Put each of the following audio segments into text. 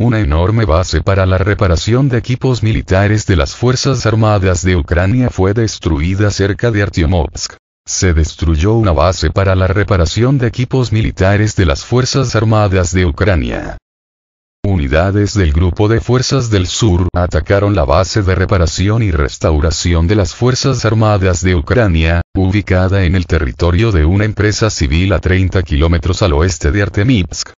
Una enorme base para la reparación de equipos militares de las Fuerzas Armadas de Ucrania fue destruida cerca de Artyomovsk. Se destruyó una base para la reparación de equipos militares de las Fuerzas Armadas de Ucrania. Unidades del Grupo de Fuerzas del Sur atacaron la base de reparación y restauración de las Fuerzas Armadas de Ucrania, ubicada en el territorio de una empresa civil a 30 kilómetros al oeste de Artemivsk.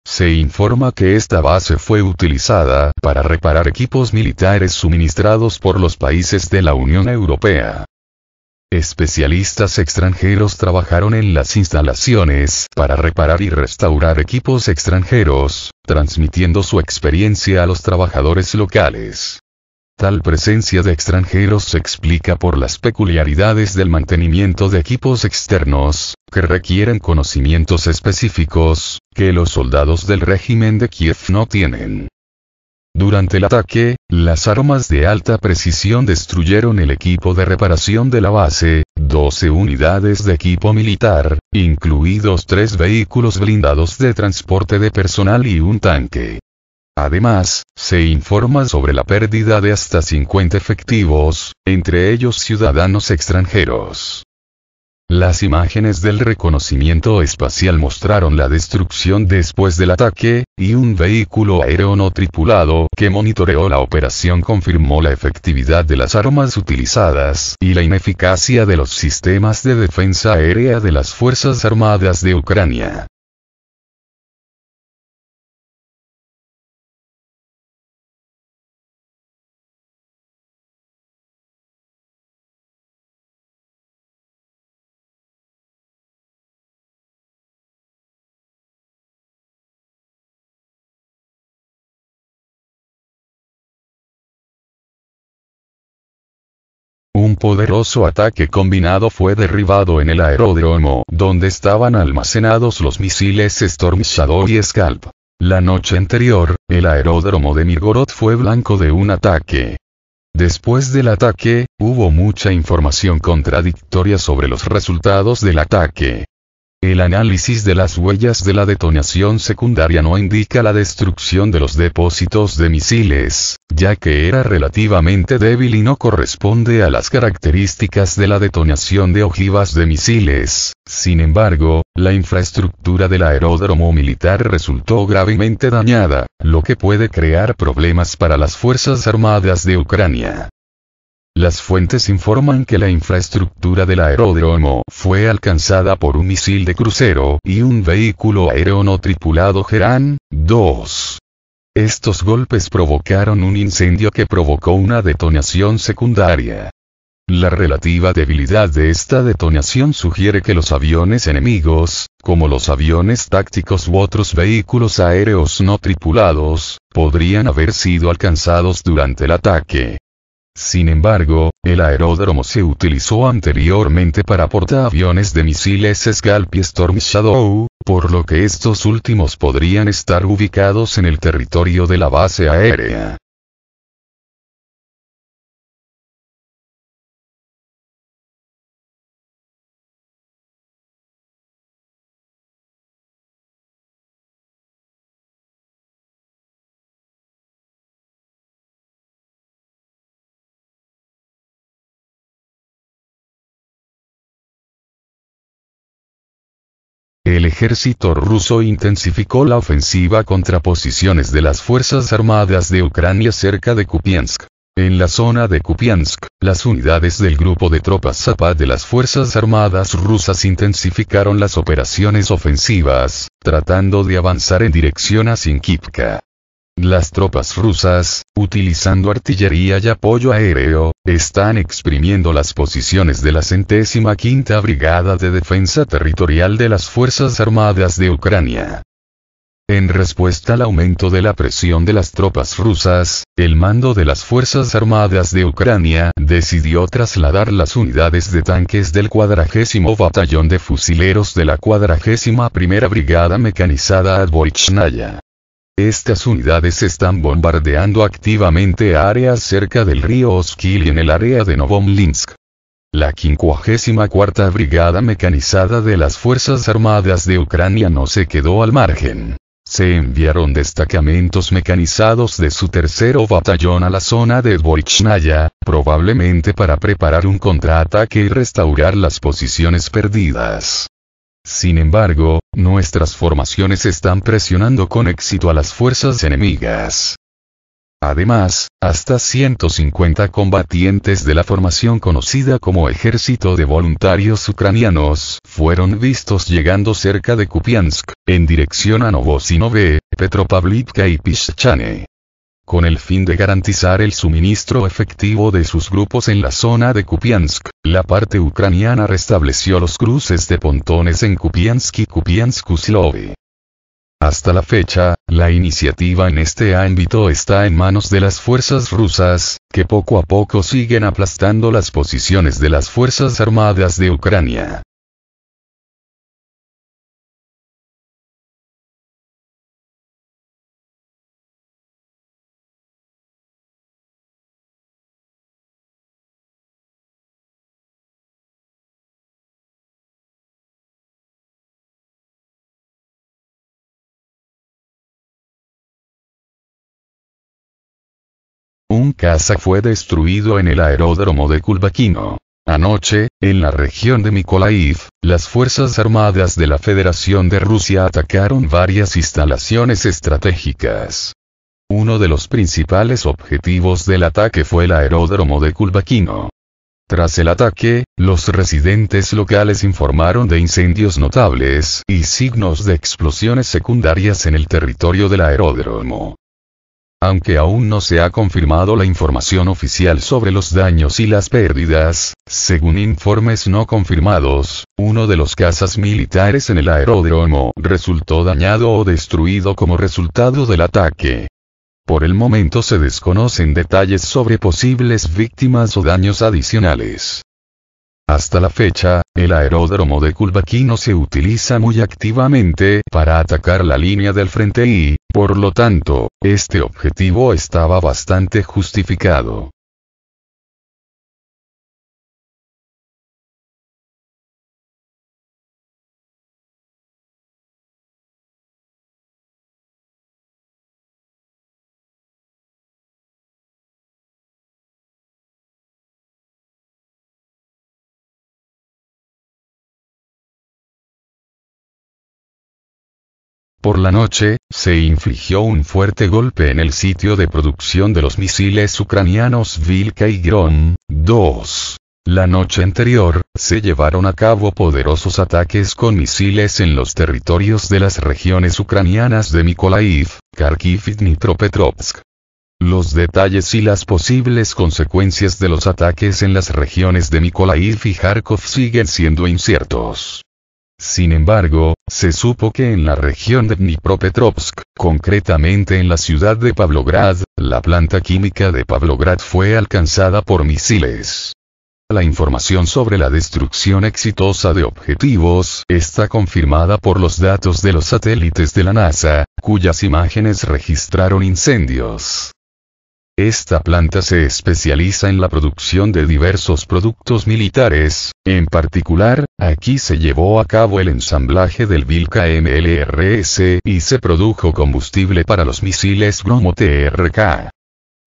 Se informa que esta base fue utilizada para reparar equipos militares suministrados por los países de la Unión Europea. Especialistas extranjeros trabajaron en las instalaciones para reparar y restaurar equipos extranjeros, transmitiendo su experiencia a los trabajadores locales. Tal presencia de extranjeros se explica por las peculiaridades del mantenimiento de equipos externos, que requieren conocimientos específicos, que los soldados del régimen de Kiev no tienen. Durante el ataque, las armas de alta precisión destruyeron el equipo de reparación de la base, 12 unidades de equipo militar, incluidos 3 vehículos blindados de transporte de personal y un tanque. Además, se informa sobre la pérdida de hasta 50 efectivos, entre ellos ciudadanos extranjeros. Las imágenes del reconocimiento espacial mostraron la destrucción después del ataque, y un vehículo aéreo no tripulado que monitoreó la operación confirmó la efectividad de las armas utilizadas y la ineficacia de los sistemas de defensa aérea de las Fuerzas Armadas de Ucrania. Un poderoso ataque combinado fue derribado en el aeródromo donde estaban almacenados los misiles Storm Shadow y Scalp. La noche anterior, el aeródromo de Mirgorod fue blanco de un ataque. Después del ataque, hubo mucha información contradictoria sobre los resultados del ataque. El análisis de las huellas de la detonación secundaria no indica la destrucción de los depósitos de misiles, ya que era relativamente débil y no corresponde a las características de la detonación de ojivas de misiles. Sin embargo, la infraestructura del aeródromo militar resultó gravemente dañada, lo que puede crear problemas para las Fuerzas Armadas de Ucrania. Las fuentes informan que la infraestructura del aeródromo fue alcanzada por un misil de crucero y un vehículo aéreo no tripulado Geran 2. Estos golpes provocaron un incendio que provocó una detonación secundaria. La relativa debilidad de esta detonación sugiere que los aviones enemigos, como los aviones tácticos u otros vehículos aéreos no tripulados, podrían haber sido alcanzados durante el ataque. Sin embargo, el aeródromo se utilizó anteriormente para portaaviones de misiles Scalp y Storm Shadow, por lo que estos últimos podrían estar ubicados en el territorio de la base aérea. El ejército ruso intensificó la ofensiva contra posiciones de las Fuerzas Armadas de Ucrania cerca de Kupiansk. En la zona de Kupiansk, las unidades del grupo de tropas Zapad de las Fuerzas Armadas rusas intensificaron las operaciones ofensivas, tratando de avanzar en dirección a Sinkivka. Las tropas rusas, utilizando artillería y apoyo aéreo, están exprimiendo las posiciones de la 105ª Brigada de Defensa Territorial de las Fuerzas Armadas de Ucrania. En respuesta al aumento de la presión de las tropas rusas, el mando de las Fuerzas Armadas de Ucrania decidió trasladar las unidades de tanques del 40º Batallón de Fusileros de la 41ª Brigada Mecanizada a Dvoichnaya. Estas unidades están bombardeando activamente áreas cerca del río Oskil y en el área de Novomlinsk. La 54ª Brigada Mecanizada de las Fuerzas Armadas de Ucrania no se quedó al margen. se enviaron destacamentos mecanizados de su tercero batallón a la zona de Dvorichnaya, probablemente para preparar un contraataque y restaurar las posiciones perdidas. Sin embargo, nuestras formaciones están presionando con éxito a las fuerzas enemigas. Además, hasta 150 combatientes de la formación conocida como Ejército de Voluntarios Ucranianos fueron vistos llegando cerca de Kupiansk, en dirección a Novosinove, Petropavlivka y Pischane. Con el fin de garantizar el suministro efectivo de sus grupos en la zona de Kupiansk, la parte ucraniana restableció los cruces de pontones en Kupiansk y Kupiansk-Uslove. Hasta la fecha, la iniciativa en este ámbito está en manos de las fuerzas rusas, que poco a poco siguen aplastando las posiciones de las Fuerzas Armadas de Ucrania. Un caza fue destruido en el aeródromo de Kulbakino. Anoche, en la región de Mykolaiv, las Fuerzas Armadas de la Federación de Rusia atacaron varias instalaciones estratégicas. Uno de los principales objetivos del ataque fue el aeródromo de Kulbakino. Tras el ataque, los residentes locales informaron de incendios notables y signos de explosiones secundarias en el territorio del aeródromo. Aunque aún no se ha confirmado la información oficial sobre los daños y las pérdidas, según informes no confirmados, uno de los cazas militares en el aeródromo resultó dañado o destruido como resultado del ataque. Por el momento se desconocen detalles sobre posibles víctimas o daños adicionales. Hasta la fecha, el aeródromo de Kulbakino se utiliza muy activamente para atacar la línea del frente y, por lo tanto, este objetivo estaba bastante justificado. Por la noche, se infligió un fuerte golpe en el sitio de producción de los misiles ucranianos Vilka y Grom-2. La noche anterior, se llevaron a cabo poderosos ataques con misiles en los territorios de las regiones ucranianas de Mykolaiv, Kharkiv y Dnipropetrovsk. Los detalles y las posibles consecuencias de los ataques en las regiones de Mykolaiv y Kharkov siguen siendo inciertos. Sin embargo, se supo que en la región de Dnipropetrovsk, concretamente en la ciudad de Pavlograd, la planta química de Pavlograd fue alcanzada por misiles. La información sobre la destrucción exitosa de objetivos está confirmada por los datos de los satélites de la NASA, cuyas imágenes registraron incendios. Esta planta se especializa en la producción de diversos productos militares, en particular, aquí se llevó a cabo el ensamblaje del Vilka MLRS y se produjo combustible para los misiles Grom-TRK.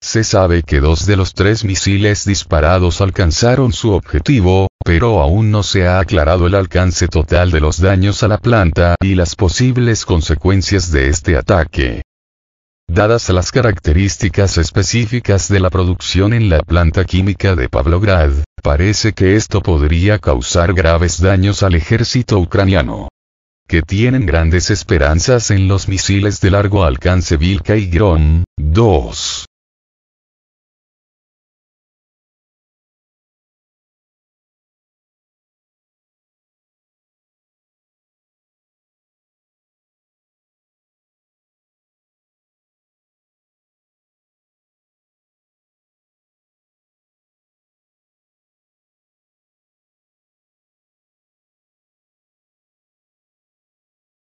Se sabe que 2 de los 3 misiles disparados alcanzaron su objetivo, pero aún no se ha aclarado el alcance total de los daños a la planta y las posibles consecuencias de este ataque. Dadas las características específicas de la producción en la planta química de Pavlograd, parece que esto podría causar graves daños al ejército ucraniano, que tienen grandes esperanzas en los misiles de largo alcance Vilka y Grom-2.